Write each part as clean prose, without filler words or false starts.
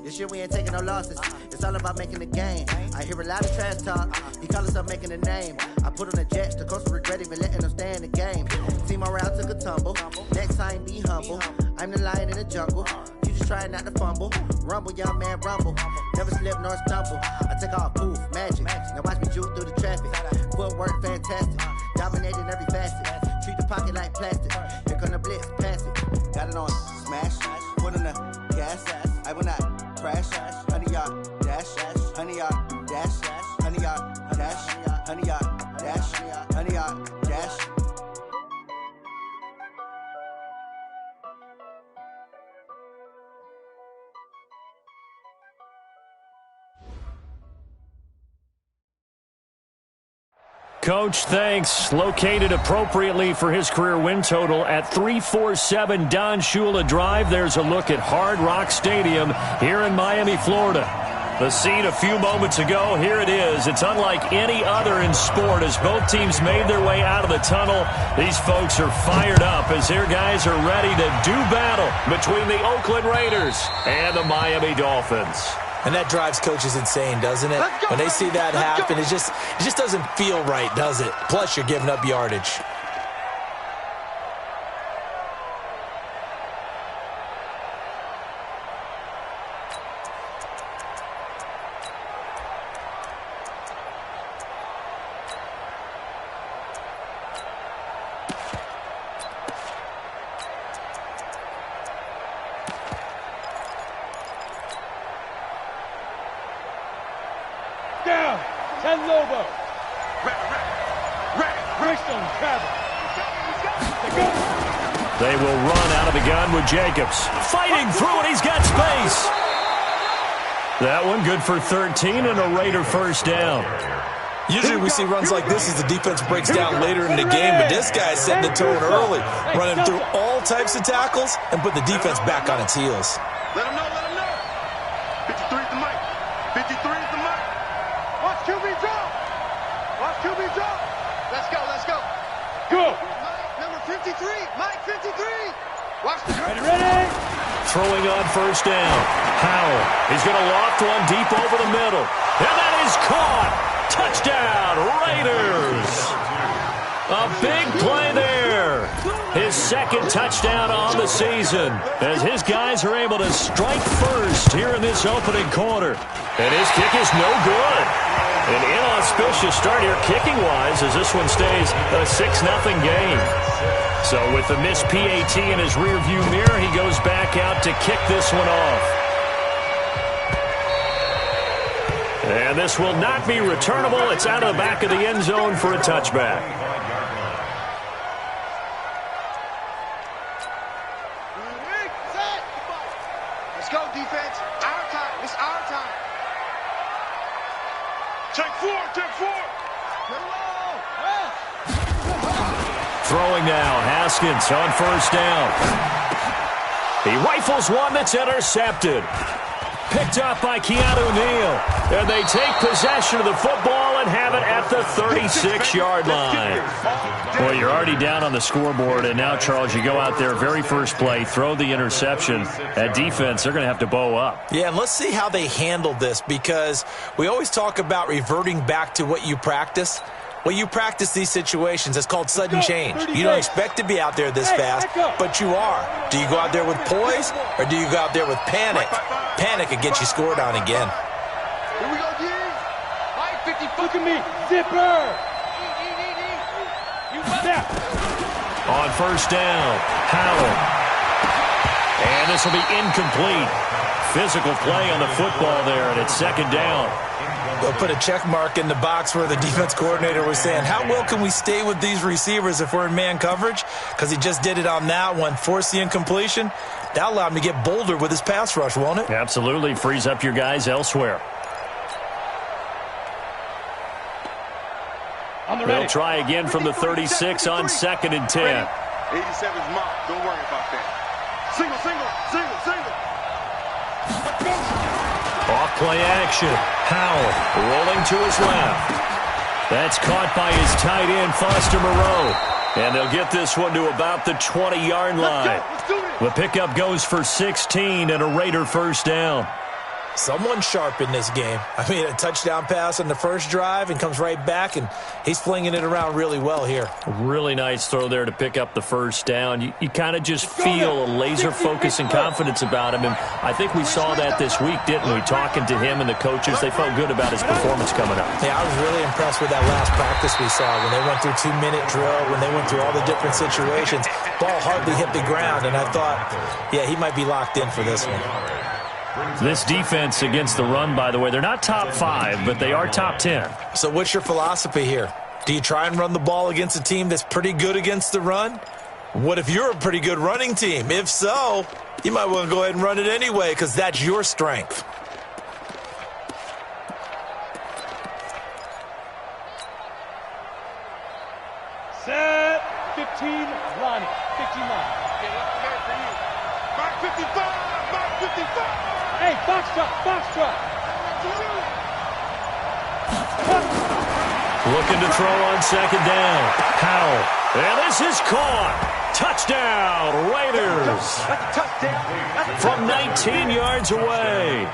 This year we ain't taking no losses. It's all about making the game. I hear a lot of trash talk. He call himself making a name. I put on the Jets. The coach regret even letting them stay in the game. Team around took a tumble. Next time be humble. I'm the lion in the jungle. You just trying not to fumble. Rumble, young man, rumble. Never slip nor stumble. I take off, poof, magic. Now watch me juke through the traffic. Footwork fantastic. Dominating every facet. Treat the pocket like plastic. Here come the blitz, pass it. Got it on smash. Put in the gas. I will not crash. 100-yard dash. 100-yard dash. 100-yard dash. 100-yard dash. 100-yard dash. Coach, thanks. Located appropriately for his career win total at 347 Don Shula Drive. There's a look at Hard Rock Stadium here in Miami, Florida. The scene a few moments ago, here it is. It's unlike any other in sport as both teams made their way out of the tunnel. These folks are fired up as their guys are ready to do battle between the Oakland Raiders and the Miami Dolphins. And that drives coaches insane, doesn't it? When they see that happen, it just doesn't feel right, does it? Plus, you're giving up yardage. They will run out of the gun with Jacobs. Fighting through it, he's got space. That one good for 13 and a Raider first down. Usually we see runs like this as the defense breaks down later in the game, but this guy's setting the tone early, running through all types of tackles and put the defense back on its heels. Let him know, let him know. 53 is the mic. 53 is the mic. Watch QB drop. Watch QB drop. Let's go, let's go. Go. Number 53, Mike 53. Watch the drop. Ready. Throwing on first down. Howell. He's going to loft one deep over the middle. And that is caught. Touchdown, Raiders. A big play there. His second touchdown on the season as his guys are able to strike first here in this opening quarter. And his kick is no good. An inauspicious start here kicking-wise as this one stays a 6-0 game. So with the missed PAT in his rearview mirror, he goes back out to kick this one off. And this will not be returnable. It's out of the back of the end zone for a touchback. Let's go, defense. Our time. It's our time. Take four, take four. Throwing now, Haskins on first down. He rifles one that's intercepted. Picked up by Keanu Neal. And they take possession of the football and have it at the 36-yard line. Well, you're already down on the scoreboard, and now, Charles, you go out there, very first play, throw the interception. That defense, they're going to have to bow up. Yeah, and let's see how they handle this, because we always talk about reverting back to what you practice. Well, you practice these situations. It's called sudden change. You don't expect to be out there this fast, but you are. Do you go out there with poise, or do you go out there with panic? Panic could get you scored on again. Here we go, D. Mike 50, look at me. Zipper. On first down, Howell. And this will be incomplete. Physical play on the football there, and it's second down. They'll put a check mark in the box where the defense coordinator was saying, how well can we stay with these receivers if we're in man coverage? Because he just did it on that one, forced the incompletion. That allowed him to get bolder with his pass rush, won't it? Absolutely. Frees up your guys elsewhere. They'll try again from the 36 on 2nd and 10. 87's mark. Don't worry about that. Single, single, single, single. Off play action. Howell rolling to his left. That's caught by his tight end, Foster Moreau. And they'll get this one to about the 20-yard line. The pickup goes for 16 and a Raider first down. Someone's sharp in this game. I mean, a touchdown pass on the first drive and comes right back, and he's flinging it around really well here. Really nice throw there to pick up the first down. You kind of just feel a laser focus and confidence about him, and I think we saw that this week, didn't we? Talking to him and the coaches, they felt good about his performance coming up. Yeah, I was really impressed with that last practice we saw when they went through 2-minute drill, when they went through all the different situations. Ball hardly hit the ground, and I thought, yeah, he might be locked in for this one. This defense against the run, by the way, they're not top 5, but they are top 10. So what's your philosophy here? Do you try and run the ball against a team that's pretty good against the run? What if you're a pretty good running team? If so, you might want to go ahead and run it anyway because that's your strength. Set. 15, Ronnie. 15 line. Back 55. Back 55. Hey, box truck. Box truck. Looking to throw on second down. Howell. And this is caught. Touchdown, Raiders. From 19 yards away.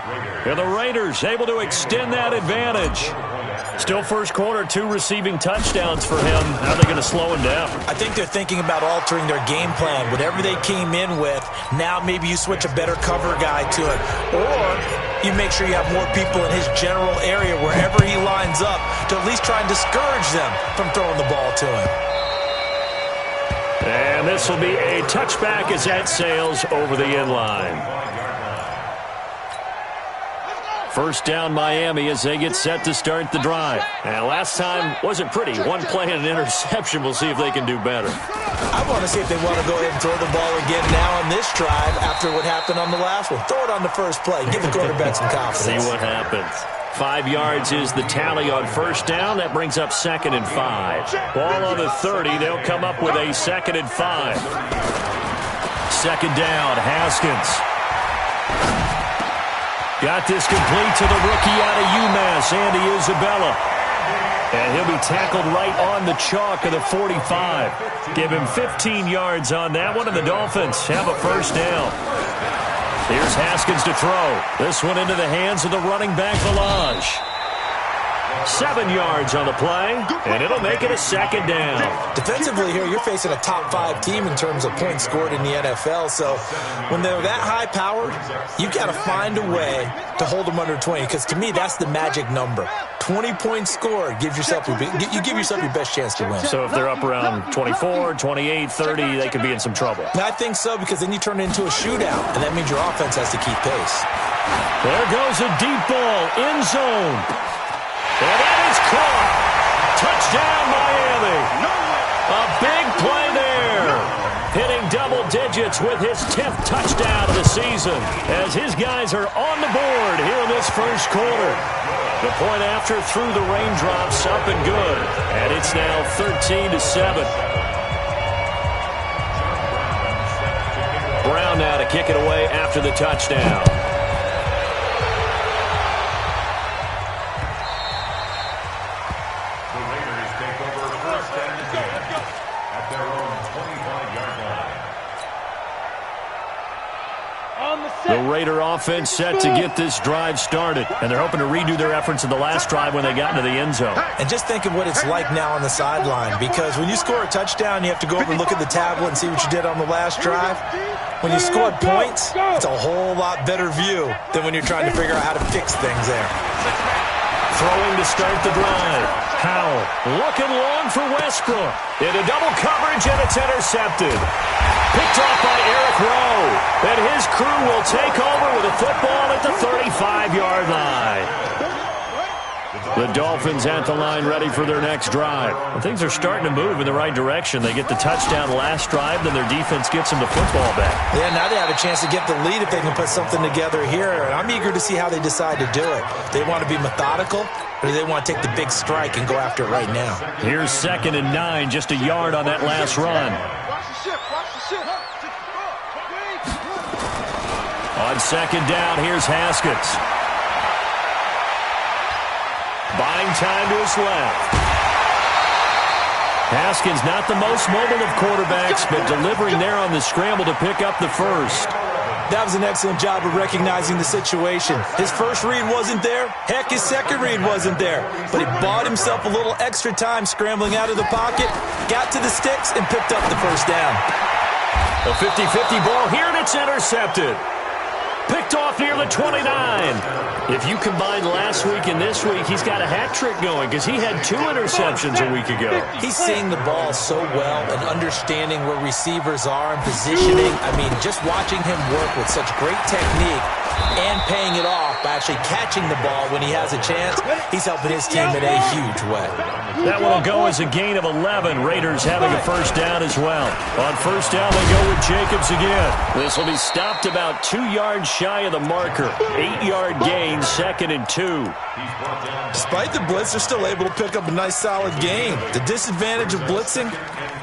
And the Raiders able to extend that advantage. Still first quarter, 2 receiving touchdowns for him. How are they going to slow him down? I think they're thinking about altering their game plan. Whatever they came in with, now maybe you switch a better cover guy to it. Or you make sure you have more people in his general area wherever he lines up to at least try and discourage them from throwing the ball to him. And this will be a touchback as that sails over the end line. First down Miami as they get set to start the drive. And last time wasn't pretty. One play and an interception. We'll see if they can do better. I want to see if they want to go ahead and throw the ball again now on this drive after what happened on the last one. Throw it on the first play. Give the quarterback some confidence. See what happens. 5 yards is the tally on first down. That brings up 2nd and 5. Ball on the 30. They'll come up with a 2nd and 5. Second down, Haskins. Got this complete to the rookie out of UMass, Andy Isabella. And he'll be tackled right on the chalk of the 45. Give him 15 yards on that one, and the Dolphins have a first down. Here's Haskins to throw. This one into the hands of the running back, Valage. 7 yards on the play, and it'll make it a second down. Defensively here, you're facing a top 5 team in terms of points scored in the NFL. So when they're that high-powered, you've got to find a way to hold them under 20, because to me, that's the magic number. 20 points scored, you give yourself your best chance to win. So if they're up around 24, 28, 30, they could be in some trouble. I think so, because then you turn it into a shootout, and that means your offense has to keep pace. There goes a deep ball, end zone. And that is caught. Touchdown, Miami. A big play there. Hitting double digits with his 10th touchdown of the season as his guys are on the board here in this first quarter. The point after through the raindrops, up and good. And it's now 13-7. Brown now to kick it away after the touchdown. The Raider offense set to get this drive started, and they're hoping to redo their efforts in the last drive when they got into the end zone. And just think of what it's like now on the sideline, because when you score a touchdown, you have to go over and look at the tablet and see what you did on the last drive. When you scored points, it's a whole lot better view than when you're trying to figure out how to fix things there. Throwing to start the drive. Howell looking long for Westbrook. Into double coverage, and it's intercepted. Picked off by Eric Rowe. And his crew will take over with a football at the 35-yard line. The Dolphins at the line ready for their next drive. And things are starting to move in the right direction. They get the touchdown last drive, then their defense gets them the football back. Yeah, now they have a chance to get the lead if they can put something together here. And I'm eager to see how they decide to do it. They want to be methodical, or do they want to take the big strike and go after it right now? Here's 2nd and 9, just a yard on that last run. On second down, here's Haskins. Buying time to his left. Haskins not the most mobile of quarterbacks, but delivering there on the scramble to pick up the first. That was an excellent job of recognizing the situation. His first read wasn't there. Heck, his second read wasn't there. But he bought himself a little extra time scrambling out of the pocket, got to the sticks, and picked up the first down. A 50-50 ball here, and it's intercepted. Picked off near the 29. If you combine last week and this week, he's got a hat trick going because he had 2 interceptions a week ago. He's seeing the ball so well and understanding where receivers are and positioning. I mean, just watching him work with such great technique and paying it off by actually catching the ball when he has a chance, he's helping his team in a huge way. That one will go as a gain of 11. Raiders having a first down as well. On first down, they go with Jacobs again. This will be stopped about 2 yards shy of the marker. 8-yard gain, 2nd and 2. Despite the blitz, they're still able to pick up a nice solid gain. The disadvantage of blitzing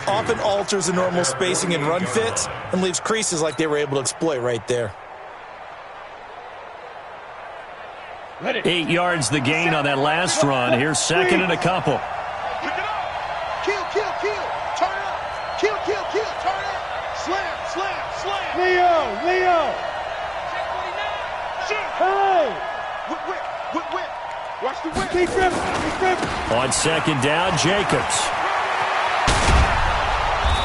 often alters the normal spacing and run fits and leaves creases like they were able to exploit right there. 8 yards the gain on that last run. Here's 2nd and a couple. Kill, kill, kill. Turn up. Kill, kill, kill. Turn up. Slam, slam, slam. Leo. Hey. Whip. Watch the whip. Keep dribbling. On 2nd down, Jacobs.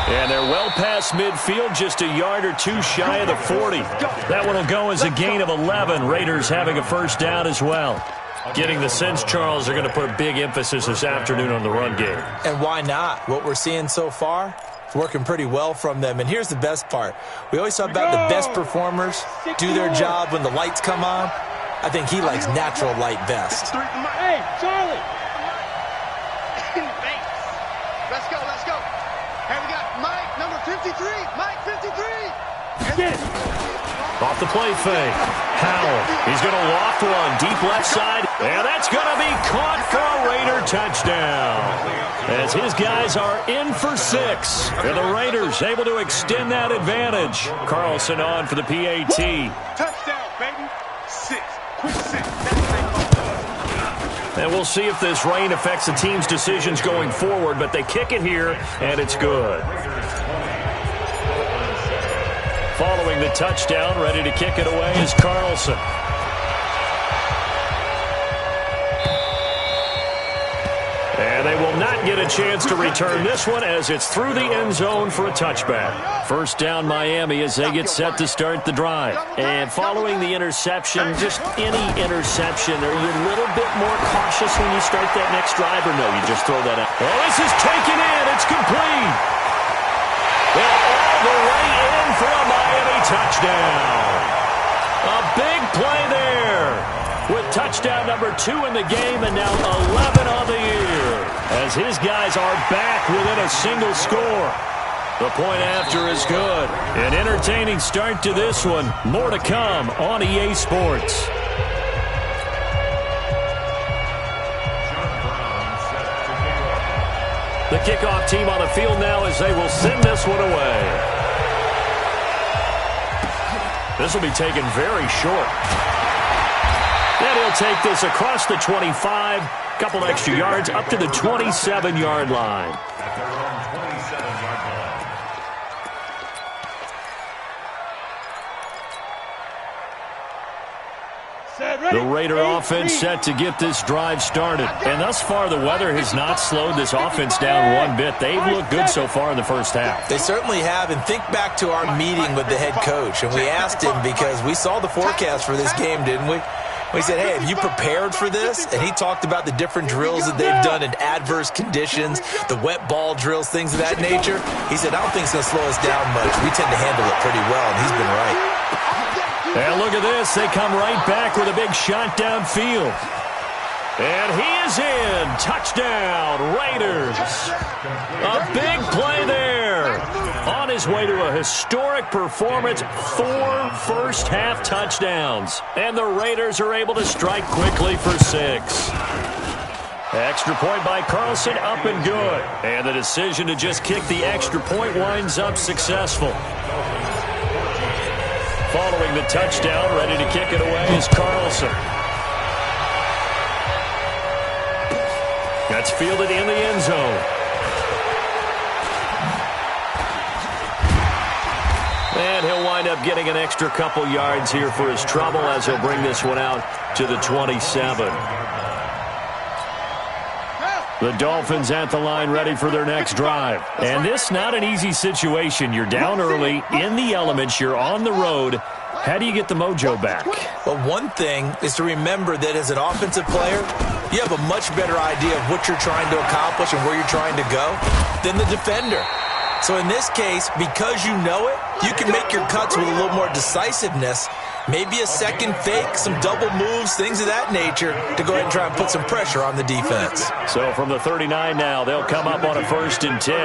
And they're well past midfield, just a yard or 2 shy of the 40. That one will go as a gain of 11. Raiders having a first down as well. Getting the sense, Charles, are going to put a big emphasis this afternoon on the run game. And why not? What we're seeing so far is working pretty well from them. And here's the best part. We always talk about the best performers do their job when the lights come on. I think he likes natural light best. Hey, Charlie. Let's go. Hey, we got Mike, number 53. Mike, 53. Get it. Off the play fake. Howell. He's going to loft one deep left side. And that's going to be caught for a Raider touchdown. As his guys are in for 6. And the Raiders able to extend that advantage. Carlson on for the PAT. Touchdown, baby. 6. Quick 6. And we'll see if this rain affects the team's decisions going forward, but they kick it here, and it's good. Following the touchdown, ready to kick it away is Carlson. And they will not get a chance to return this one as it's through the end zone for a touchback. First down Miami as they get set to start the drive. And following the interception, just any interception, are you a little bit more cautious when you start that next drive, or no, you just throw that out? Oh, this is taken in. It's complete. They're all the way in for a Miami touchdown. A big play there. With touchdown number 2 in the game and now 11 on the year. As his guys are back within a single score. The point after is good. An entertaining start to this one. More to come on EA Sports. The kickoff team on the field now as they will send this one away. This will be taken very short. And he'll take this across the 25, couple extra yards, up to the 27-yard line. The Raider offense set to get this drive started. And thus far, the weather has not slowed this offense down one bit. They've looked good so far in the first half. They certainly have. And think back to our meeting with the head coach. And we asked him because we saw the forecast for this game, didn't we? We said, hey, have you prepared for this? And he talked about the different drills that they've done in adverse conditions, the wet ball drills, things of that nature. He said, I don't think it's going to slow us down much. We tend to handle it pretty well, and he's been right. And look at this. They come right back with a big shot downfield. And he is in. Touchdown, Raiders. A big play there. On his way to a historic performance, 4 first-half touchdowns. And the Raiders are able to strike quickly for 6. Extra point by Carlson, up and good. And the decision to just kick the extra point winds up successful. Following the touchdown, ready to kick it away is Carlson. That's fielded in the end zone. And he'll wind up getting an extra couple yards here for his trouble as he'll bring this one out to the 27. The Dolphins at the line ready for their next drive. And this not an easy situation. You're down early, in the elements, you're on the road. How do you get the mojo back? Well, one thing is to remember that as an offensive player, you have a much better idea of what you're trying to accomplish and where you're trying to go than the defender. So in this case, because you know it, you can make your cuts with a little more decisiveness. Maybe a second fake, some double moves, things of that nature to go ahead and try and put some pressure on the defense. So from the 39 now, they'll come up on a 1st and 10.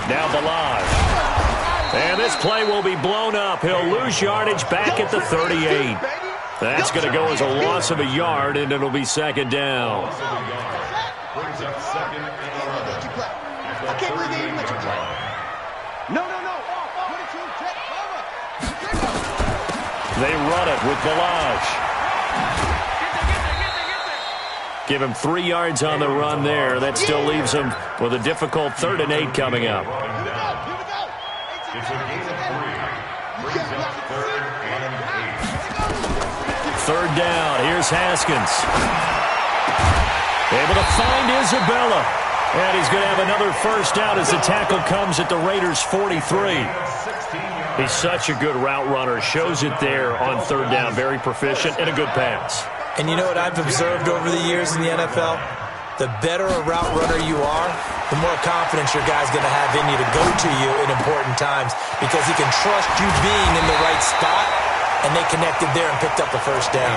Now Balaj. And this play will be blown up. He'll lose yardage back at the 38. That's going to go as a loss of a yard, and it'll be 2nd down. I can't believe they even let you play. No. They run it with Balaj. Give him 3 yards on the run there. That still leaves him with a difficult 3rd and 8 coming up. Third down. Here's Haskins. Able to find Isabella. And he's going to have another 1st down as the tackle comes at the Raiders' 43. He's such a good route runner. Shows it there on 3rd down. Very proficient and a good pass. And you know what I've observed over the years in the NFL? The better a route runner you are, the more confidence your guy's going to have in you to go to you in important times because he can trust you being in the right spot, and they connected there and picked up the 1st down.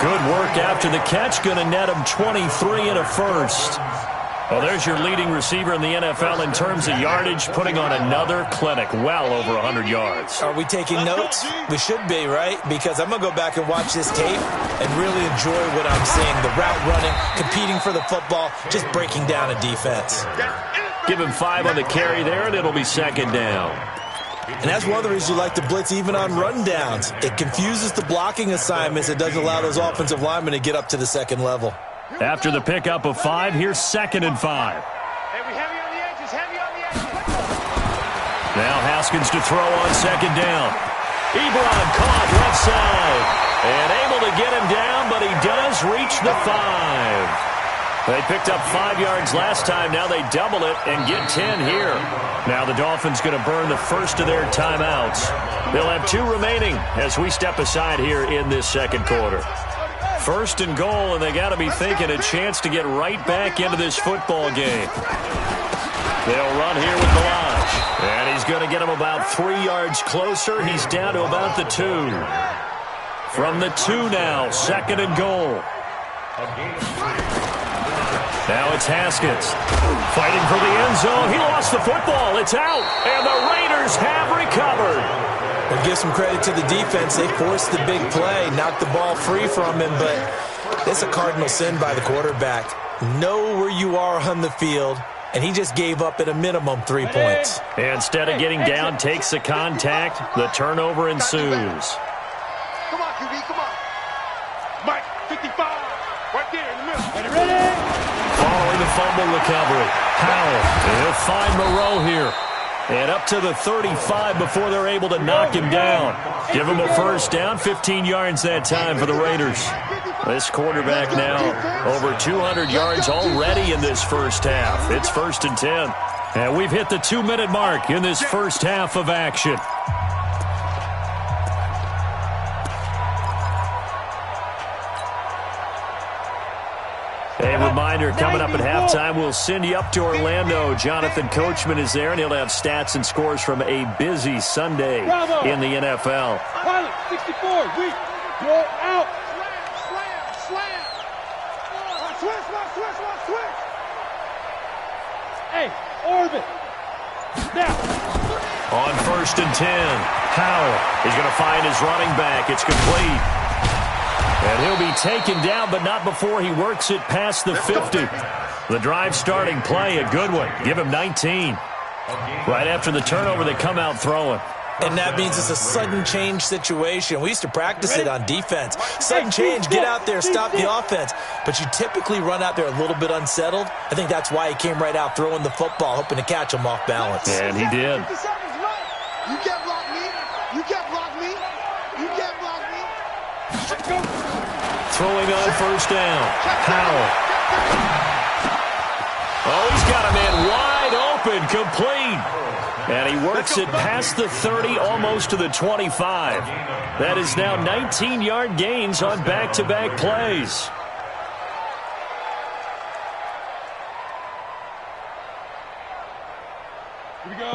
Good work after the catch. Going to net him 23 and a 1st. Well, there's your leading receiver in the NFL in terms of yardage, putting on another clinic, well over 100 yards. Are we taking notes? We should be, right? Because I'm going to go back and watch this tape and really enjoy what I'm seeing. The route running, competing for the football, just breaking down a defense. Give him 5 on the carry there, and it'll be 2nd down. And that's one of the reasons you like to blitz even on rundowns. It confuses the blocking assignments. It doesn't allow those offensive linemen to get up to the 2nd level. After the pickup of 5, here's 2nd and 5. Heavy on the edges, Now Haskins to throw on 2nd down. Ebron caught left side. And able to get him down, but he does reach the 5. They picked up 5 yards last time. Now they double it and get 10 here. Now the Dolphins going to burn the first of their timeouts. They'll have 2 remaining as we step aside here in this 2nd quarter. 1st and goal, and they got to be thinking a chance to get right back into this football game. They'll run here with Balaj. And he's going to get him about 3 yards closer. He's down to about the 2. From the 2 now, 2nd and goal. Now it's Haskins. Fighting for the end zone. He lost the football. It's out. And the Raiders have recovered. We'll give some credit to the defense. They forced the big play, knocked the ball free from him, but it's a cardinal sin by the quarterback. Know where you are on the field, and he just gave up at a minimum 3 points. Instead of getting down, takes the contact. The turnover ensues. Come on, QB, come on. Mike, 55, right there in the middle. Ready? Following the fumble recovery, Howell. He'll find Moreau here. And up to the 35 before they're able to knock him down. Give him a 1st down, 15 yards that time for the Raiders. This quarterback now over 200 yards already in this 1st half. It's 1st and 10. And we've hit the 2-minute mark in this 1st half of action. A reminder, coming up at halftime, we'll send you up to Orlando. Jonathan Coachman is there, and he'll have stats and scores from a busy Sunday in the NFL. Pilot, 64, weak, you're out. Slam. Switch. Hey, orbit. Now. On 1st and 10, Howell is going to find his running back. It's complete. And he'll be taken down, but not before he works it past the 50. The drive starting play, a good one. Give him 19. Right after the turnover, they come out throwing. And that means it's a sudden change situation. We used to practice it on defense. Sudden change, get out there, stop the offense. But you typically run out there a little bit unsettled. I think that's why he came right out throwing the football, hoping to catch him off balance. And he did. You can't block me. You can't block me. You can't block me. Throwing on first down. Howell. Oh, he's got a man wide open, complete. And he works it past the 30, almost to the 25. That is now 19-yard gains on back-to-back plays.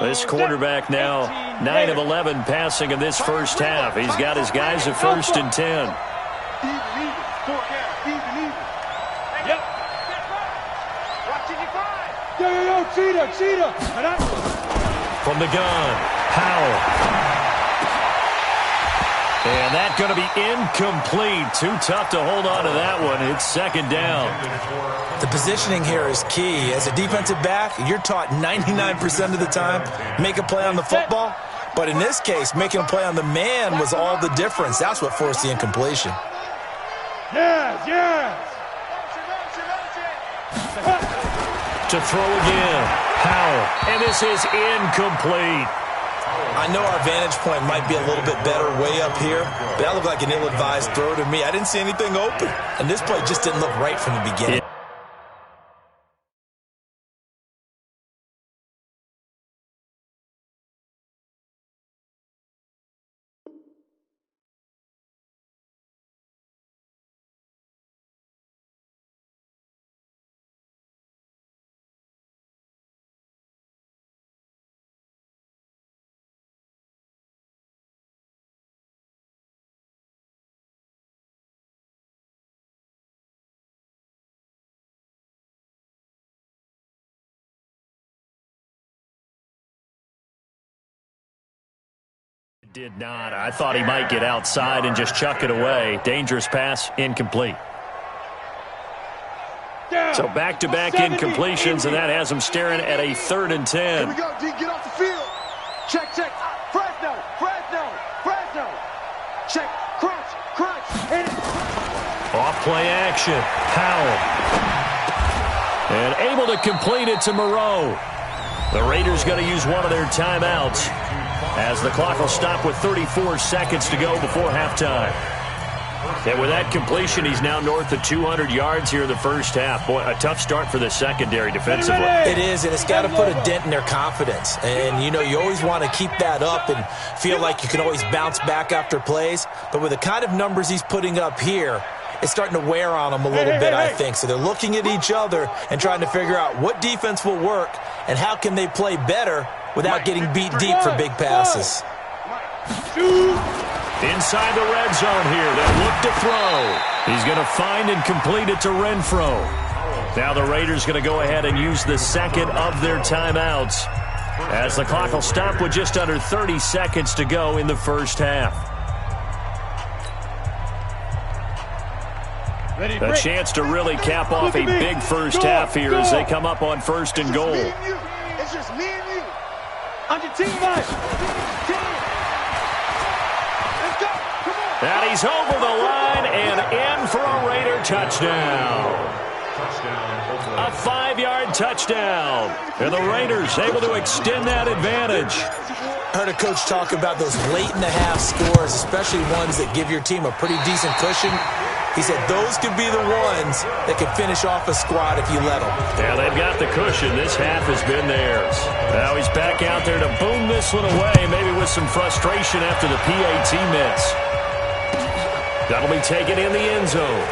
This quarterback now 9 of 11 passing in this first half. He's got his guys at 1st and 10. Cheetah. From the gun, Howell. And that's going to be incomplete. Too tough to hold on to that one. It's 2nd down. The positioning here is key. As a defensive back, you're taught 99% of the time, make a play on the football. But in this case, making a play on the man was all the difference. That's what forced the incompletion. Yes. To throw again, Howell. And this is incomplete. I know our vantage point might be a little bit better way up here, but that looked like an ill-advised throw to me. I didn't see anything open, and this play just didn't look right from the beginning. Did not. I thought he might get outside and just chuck it away. Dangerous pass, incomplete. So back-to-back incompletions, and that has him staring at a 3rd and 10. Here we go, D. Get off the field. Check. Fresno. Check. Crunch. Hit it. Off-play action. Howell. And able to complete it to Moreau. The Raiders going to use one of their timeouts, as the clock will stop with 34 seconds to go before halftime. And with that completion, he's now north of 200 yards here in the first half. Boy, a tough start for the secondary defensively. It is, and it's got to put a dent in their confidence. And, you always want to keep that up and feel like you can always bounce back after plays. But with the kind of numbers he's putting up here, it's starting to wear on them a little bit, I think. So they're looking at each other and trying to figure out what defense will work and how can they play better without getting beat deep for big passes. Inside the red zone here, they'll look to throw. He's going to find and complete it to Renfro. Now the Raiders going to go ahead and use the second of their timeouts, as the clock will stop with just under 30 seconds to go in the first half. A chance to really cap off a big first half here as they come up on 1st and goal. It's just me and you. On your team, guys. Let's go. Come on. And he's over the line and in for a Raider touchdown. A 5-yard touchdown. And the Raiders able to extend that advantage. I heard a coach talk about those late-in-the-half scores, especially ones that give your team a pretty decent cushion. He said those could be the ones that could finish off a squad if you let them. Yeah, they've got the cushion. This half has been theirs. Now he's back out there to boom this one away, maybe with some frustration after the PAT miss. That'll be taken in the end zone.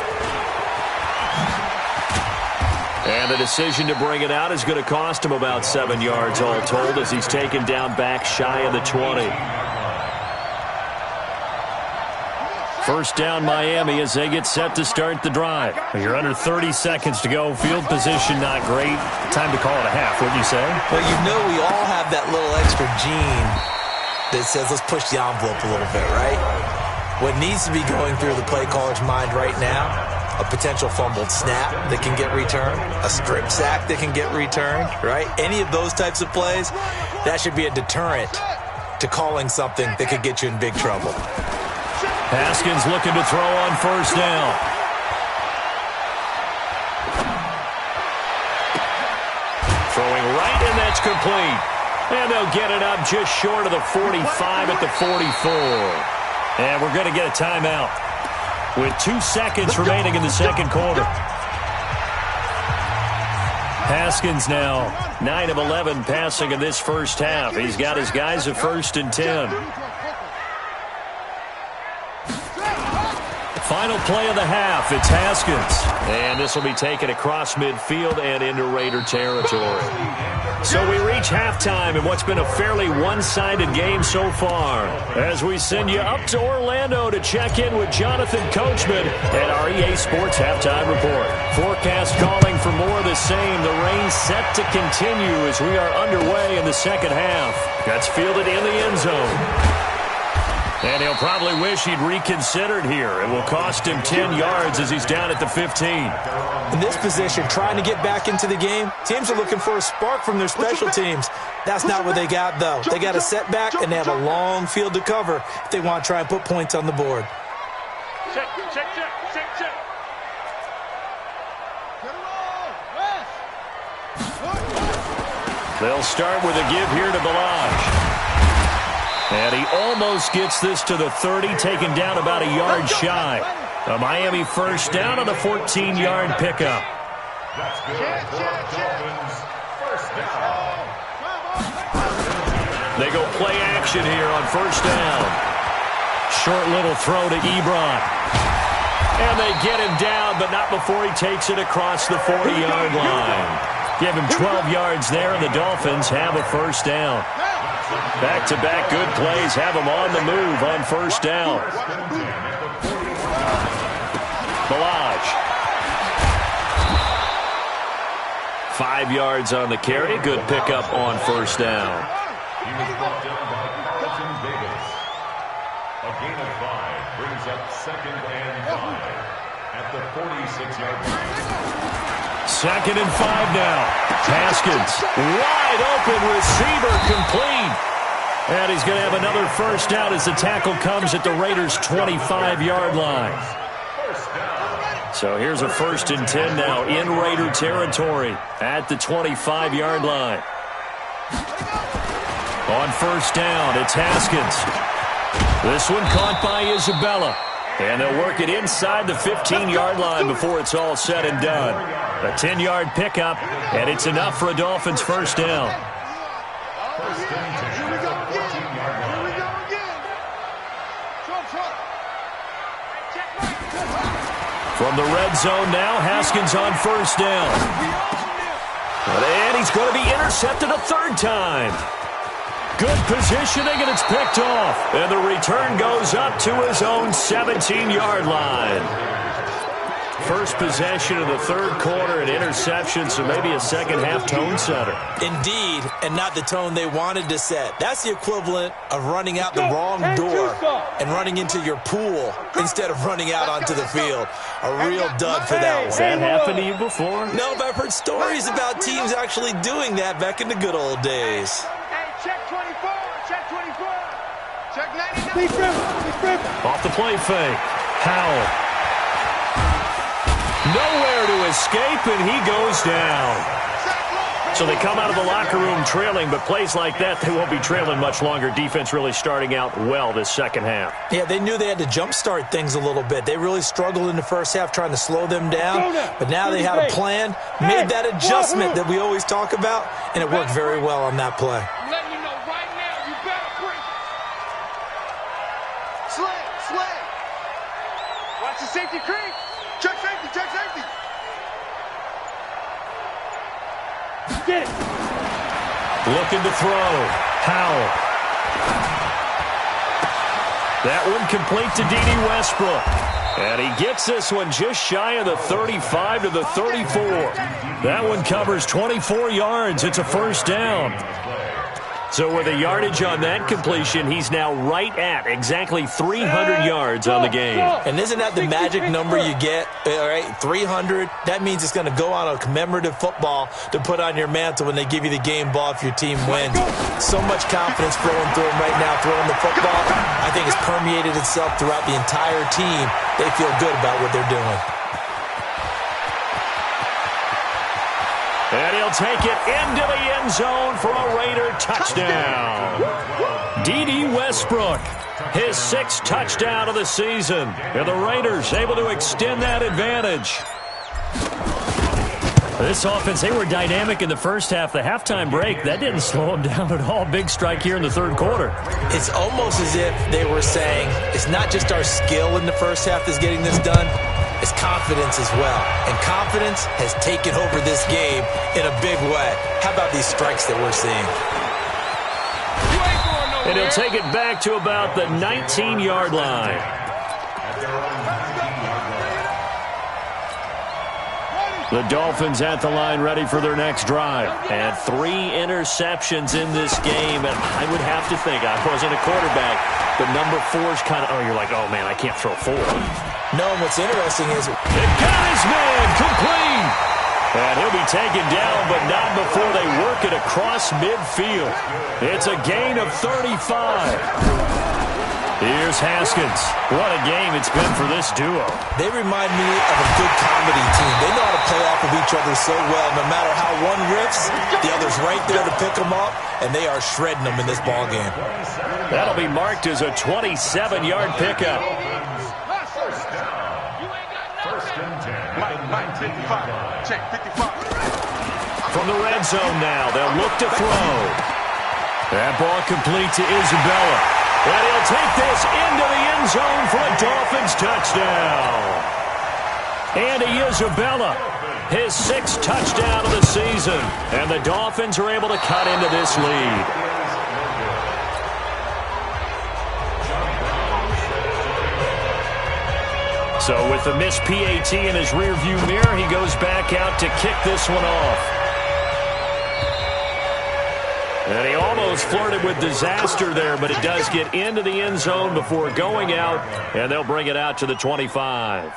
And the decision to bring it out is going to cost him about 7 yards all told, as he's taken down back shy of the 20. First down, Miami, as they get set to start the drive. You're under 30 seconds to go. Field position not great. Time to call it a half, wouldn't you say? Well, we all have that little extra gene that says let's push the envelope a little bit, right? What needs to be going through the play caller's mind right now, a potential fumbled snap that can get returned, a strip sack that can get returned, right? Any of those types of plays, that should be a deterrent to calling something that could get you in big trouble. Haskins looking to throw on first down. Throwing right, and that's complete. And they'll get it up just short of the 45 at the 44. And we're going to get a timeout with 2 seconds remaining in the second quarter. Haskins now 9 of 11 passing in this first half. He's got his guys at 1st and 10. Final play of the half, it's Haskins. And this will be taken across midfield and into Raider territory. So we reach halftime in what's been a fairly one-sided game so far. As we send you up to Orlando to check in with Jonathan Coachman at our EA Sports Halftime Report. Forecast calling for more of the same. The rain set to continue as we are underway in the second half. That's fielded in the end zone. And he'll probably wish he'd reconsidered here. It will cost him 10 yards as he's down at the 15. In this position, trying to get back into the game, teams are looking for a spark from their special teams. That's not what they got, though. They got a setback, and they have a long field to cover if they want to try and put points on the board. Check. They'll start with a give here to Balaj. And he almost gets this to the 30, taken down about a yard shy. A Miami first down on a 14-yard pickup. That's good for Dolphins. First down. They go play action here on first down. Short little throw to Ebron. And they get him down, but not before he takes it across the 40-yard line. Give him 12 yards there, and the Dolphins have a first down. Back-to-back good plays have him on the move on first down. Balaj. 5 yards on the carry. Good pickup on first down. He was brought down by Carlton Davis. A gain of 5 brings up 2nd and 5 at the 46-yard line. 2nd and 5 now. Haskins, wide open receiver, complete. And he's going to have another first down as the tackle comes at the Raiders' 25-yard line. So here's a 1st and 10 now in Raider territory at the 25-yard line. On first down, it's Haskins. This one caught by Isabella. And they'll work it inside the 15-yard line before it's all said and done. A 10-yard pickup, and it's enough for a Dolphins first down. From the red zone now, Haskins on first down. And he's going to be intercepted a 3rd time. Good positioning, and it's picked off. And the return goes up to his own 17-yard line. First possession of the 3rd quarter, an interception, so maybe a second-half tone setter. Indeed, and not the tone they wanted to set. That's the equivalent of running out the wrong door and running into your pool instead of running out onto the field. A real dud for that one. Has that happened to you before? No, but I've heard stories about teams actually doing that back in the good old days. Check 24. Check 24. Check 99. Off the play fake. Howell. Nowhere to escape, and he goes down. So they come out of the locker room trailing, but plays like that, they won't be trailing much longer. Defense really starting out well this second half. Yeah, they knew they had to jumpstart things a little bit. They really struggled in the first half trying to slow them down, but now they had a plan, made that adjustment that we always talk about, and it worked very well on that play. I'm letting you know right now, you better break. Slay. Watch the safety creep. Check safety. Get it. Looking to throw. Howell. That one complete to D.D. Westbrook. And he gets this one just shy of the 35 to the 34. That one covers 24 yards. It's a first down. So with a yardage on that completion, he's now right at exactly 300 yards on the game. And isn't that the magic number you get? All right, 300. That means it's going to go on a commemorative football to put on your mantle when they give you the game ball if your team wins. So much confidence flowing through him right now, throwing the football. I think it's permeated itself throughout the entire team. They feel good about what they're doing. And he'll take it into the end zone for a Raider touchdown. D.D. Westbrook, his 6th touchdown of the season. And the Raiders able to extend that advantage. This offense, they were dynamic in the first half. The halftime break, that didn't slow them down at all. Big strike here in the third quarter. It's almost as if they were saying, it's not just our skill in the first half that's getting this done. It's confidence as well. And confidence has taken over this game in a big way. How about these strikes that we're seeing? And he'll take it back to about the 19-yard line. The Dolphins at the line ready for their next drive. And 3 interceptions in this game. And I would have to think, I wasn't a quarterback, but number 4's kind of, you're like, oh, man, I can't throw 4. No, and what's interesting is it got his man complete. And he'll be taken down, but not before they work it across midfield. It's a gain of 35. Here's Haskins. What a game it's been for this duo. They remind me of a good comedy team. They know how to play off of each other so well. No matter how one riffs, the other's right there to pick them up, and they are shredding them in this ball game. That'll be marked as a 27-yard pickup. From the red zone now, they'll look to throw. That ball complete to Isabella. And he'll take this into the end zone for a Dolphins touchdown. Andy Isabella, his 6th touchdown of the season. And the Dolphins are able to cut into this lead. So with the missed PAT in his rearview mirror, he goes back out to kick this one off. And he almost flirted with disaster there, but it does get into the end zone before going out, and they'll bring it out to the 25.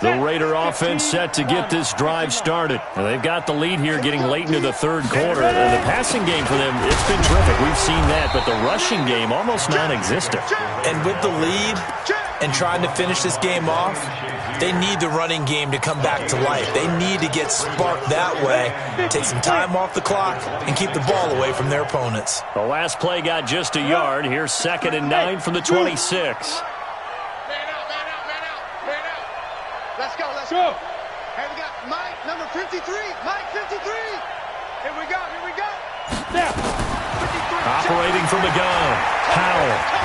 The Raider offense set to get this drive started. And they've got the lead here getting late into the third quarter. And the passing game for them, it's been terrific. We've seen that, but the rushing game almost non-existent. And with the lead and trying to finish this game off, they need the running game to come back to life. They need to get sparked that way, take some time off the clock, and keep the ball away from their opponents. The last play got just a yard. Here's 2nd and 9 from the 26. Let's go, let's go. Hey, we got Mike, number 53. Mike, 53. Here we go, here we go. There. 53. Operating from the gun, Howell.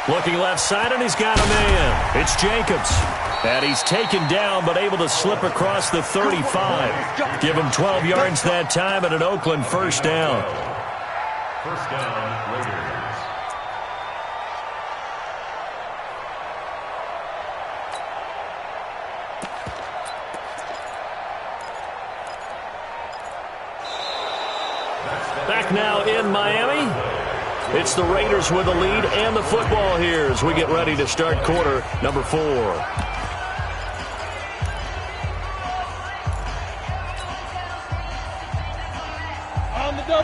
Looking left side, and he's got a man. It's Jacobs. And he's taken down, but able to slip across the 35. Give him 12 yards that time and an Oakland first down. First down, Raiders. Back now in Miami. It's the Raiders with the lead and the football here as we get ready to start quarter number 4.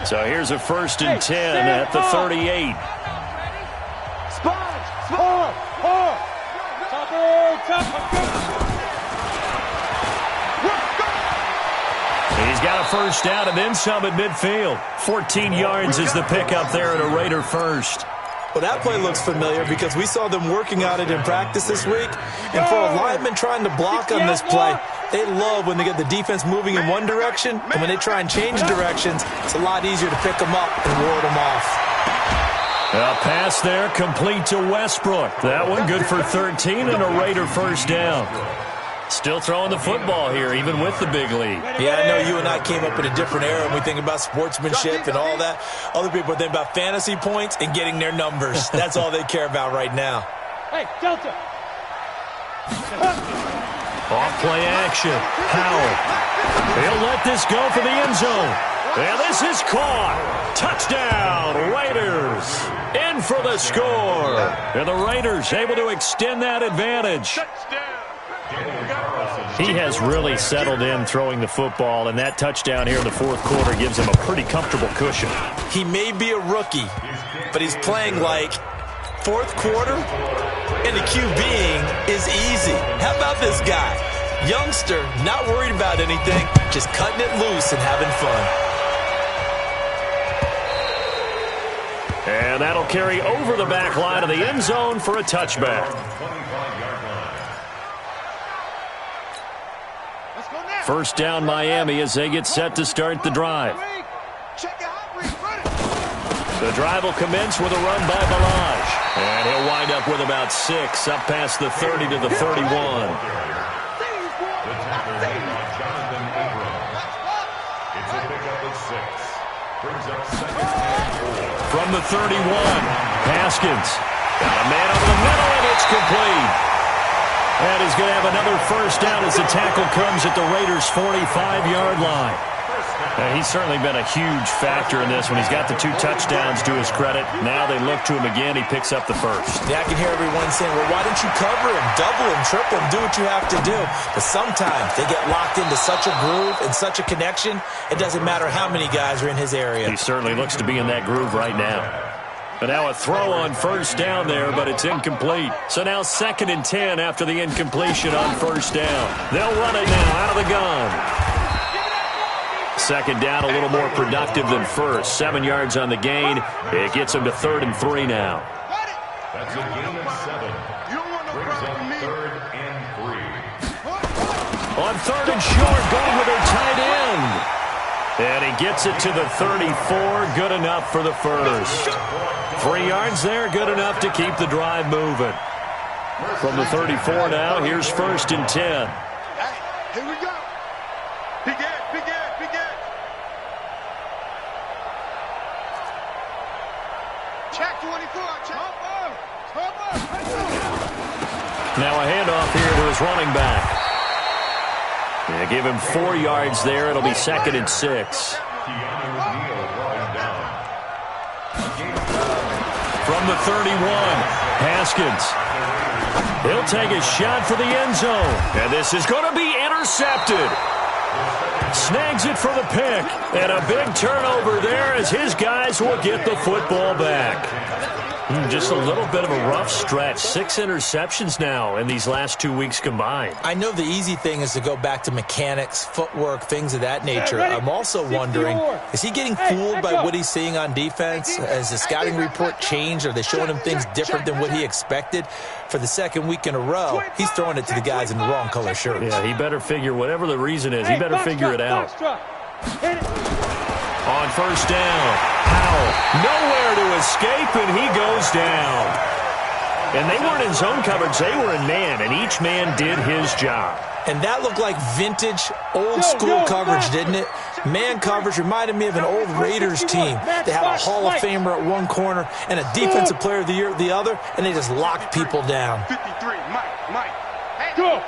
So here's a 1st and 10 at the 38. He's got a first down and then some at midfield. 14 yards is the pickup there at a Raider first. Well, that play looks familiar because we saw them working on it in practice this week. And for a lineman trying to block on this play, they love when they get the defense moving in one direction. And when they try and change directions, it's a lot easier to pick them up and ward them off. A pass there complete to Westbrook. That one good for 13 and a Raider first down. Still throwing the football here, even with the big lead. Yeah, I know you and I came up in a different era and we think about sportsmanship and all that. Other people think about fantasy points and getting their numbers. That's all they care about right now. Hey, Delta. Off play action. Howell. He'll let this go for the end zone. And this is caught. Touchdown, Raiders. In for the score. And the Raiders able to extend that advantage. He has really settled in throwing the football, and that touchdown here in the fourth quarter gives him a pretty comfortable cushion. He may be a rookie, but he's playing like fourth quarter, and the QBing is easy. How about this guy? Youngster, not worried about anything, just cutting it loose and having fun. And that'll carry over the back line of the end zone for a touchback. First down, Miami, as they get set to start the drive. The drive will commence with a run by Balaj. And he'll wind up with about 6, up past the 30 to the 31. From the 31, Haskins. Got a man over the middle, and it's complete. And he's going to have another first down as the tackle comes at the Raiders' 45-yard line. He's certainly been a huge factor in this when he's got the 2 touchdowns to his credit. Now they look to him again. He picks up the first. Yeah, I can hear everyone saying, well, why don't you cover him, double him, triple him, do what you have to do. But sometimes they get locked into such a groove and such a connection, it doesn't matter how many guys are in his area. He certainly looks to be in that groove right now. But now a throw on first down there, but it's incomplete. So now 2nd and 10 after the incompletion on first down. They'll run it now out of the gun. Second down, a little more productive than first. 7 yards on the gain. It gets him to 3rd and 3 now. That's a gain of 7. Brings up 3rd and 3. On 3rd and short, going with their tight end. And he gets it to the 34. Good enough for the first. 3 yards there, good enough to keep the drive moving. From the 34 now, here's 1st and 10. Here we go. Big edge, big edge, big edge. Check 24, check. Now a handoff here to his running back. Yeah, give him 4 yards there. It'll be 2nd and 6. From the 31, Haskins. He'll take a shot for the end zone. And this is going to be intercepted. Snags it for the pick. And a big turnover there as his guys will get the football back. Just a little bit of a rough stretch. 6 interceptions now in these last 2 weeks combined. I know the easy thing is to go back to mechanics, footwork, things of that nature. I'm also wondering, is he getting fooled by what he's seeing on defense? Has the scouting report changed? Are they showing him things different than what he expected? For the 2nd week in a row, he's throwing it to the guys in the wrong color shirts. Yeah, he better figure, whatever the reason is, he better figure it out. On first down, Howell, nowhere to escape, and he goes down. And they weren't in zone coverage, they were in man, and each man did his job. And that looked like vintage, old-school coverage, didn't it? Man coverage reminded me of an old Raiders team. They had a Hall of Famer at one corner and a Defensive Player of the Year at the other, and they just locked people down. 53, Mike. Go.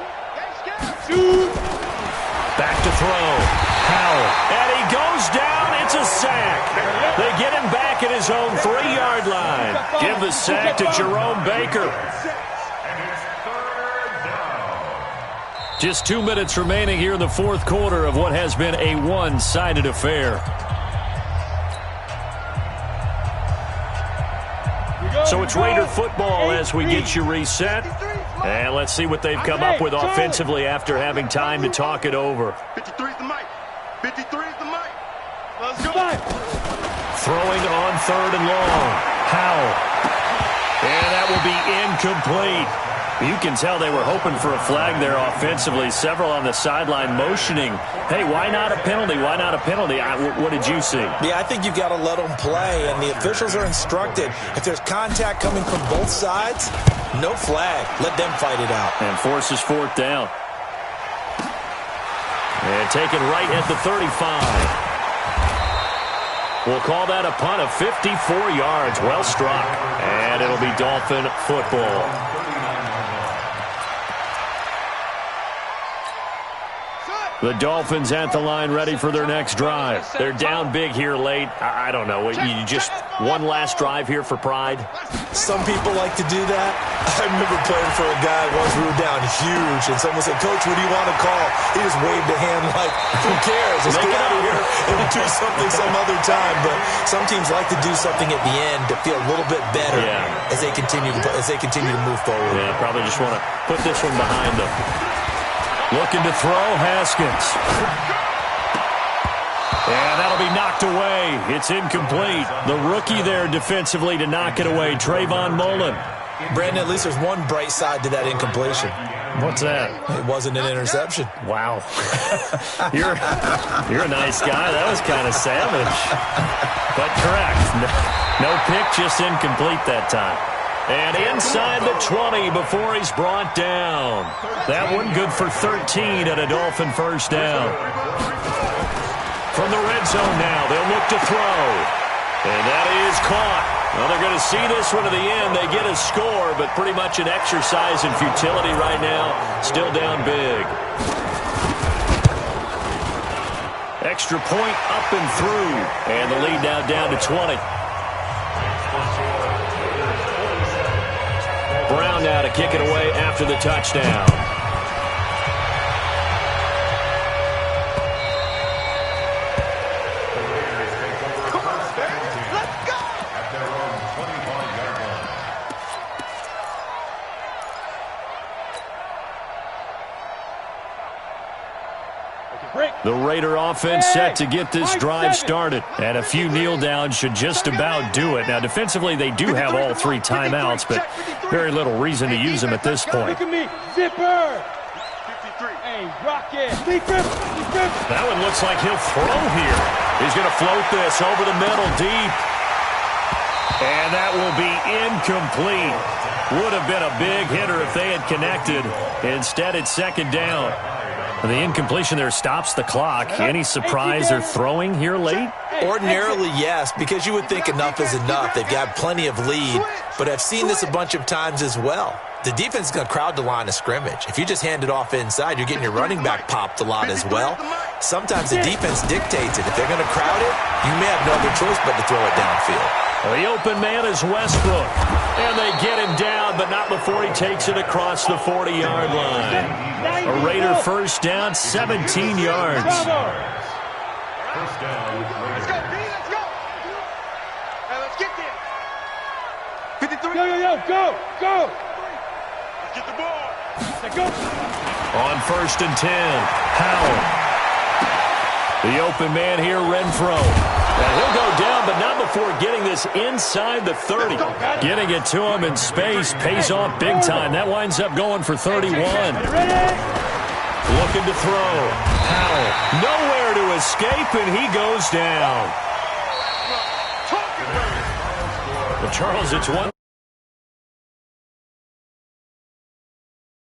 Back to throw. Howell. And he goes down. It's a sack. They get him back at his own 3-yard line. Give the sack to Jerome Baker. Just 2 minutes remaining here in the fourth quarter of what has been a one-sided affair. So it's Raider football as we get you reset. And let's see what they've come up with offensively after having time to talk it over. 53 is the mic. 53 is the mic. Let's go. Throwing on 3rd and long. Howell. And that will be incomplete. You can tell they were hoping for a flag there offensively. Several on the sideline motioning. Hey, why not a penalty? Why not a penalty? What did you see? Yeah, I think you've got to let them play, and the officials are instructed. If there's contact coming from both sides, no flag. Let them fight it out. And forces 4th down. And taken right at the 35. We'll call that a punt of 54 yards. Well struck. And it'll be Dolphin football. The Dolphins at the line ready for their next drive. They're down big here late. I don't know. You just one last drive here for pride? Some people like to do that. I remember playing for a guy once we were down huge, and someone said, "Coach, what do you want to call?" He just waved a hand like, who cares? Let's get out of here and do something some other time. But some teams like to do something at the end to feel a little bit better as they continue to move forward. Yeah, probably just want to put this one behind them. Looking to throw, Haskins. And that'll be knocked away. It's incomplete. The rookie there defensively to knock it away, Trayvon Mullen. Brandon, at least there's one bright side to that incompletion. What's that? It wasn't an interception. Wow. You're a nice guy. That was kind of savage. But correct. No pick, just incomplete that time. And inside the 20 before he's brought down. That one good for 13 at a Dolphin first down. From the red zone now, they'll look to throw. And that is caught. Well, they're going to see this one to the end. They get a score, but pretty much an exercise in futility right now. Still down big. Extra point up and through. And the lead now down to 20. Brown now to kick it away after the touchdown. The Raider offense set to get this drive started. And a few kneel downs should just about do it. Now, defensively, they do have all three timeouts, but very little reason to use them at this point. Zipper. Hey, Rocket. That one looks like he'll throw here. He's going to float this over the middle deep. And that will be incomplete. Would have been a big hitter if they had connected. Instead, it's second down. The incompletion there stops the clock. Any surprise they're throwing here late? Ordinarily, yes, because you would think enough is enough. They've got plenty of lead, but I've seen this a bunch of times as well. The defense is going to crowd the line of scrimmage. If you just hand it off inside, you're getting your running back popped a lot as well. Sometimes the defense dictates it. If they're going to crowd it, you may have no other choice but to throw it downfield. Well, the open man is Westbrook. And they get him down, but not before he takes it across the 40-yard line. A Raider first down, 17 yards. First down. Let's go, B, let's go. Hey, let's get there. 53. Go. Let's get the ball. Let's go. On first and 10, Howell. The open man here, Renfro. And he'll go down, but not before getting this inside the 30. Getting it to him in space pays off big time. That winds up going for 31. Looking to throw. Howell nowhere to escape, and he goes down. But Charles, it's one.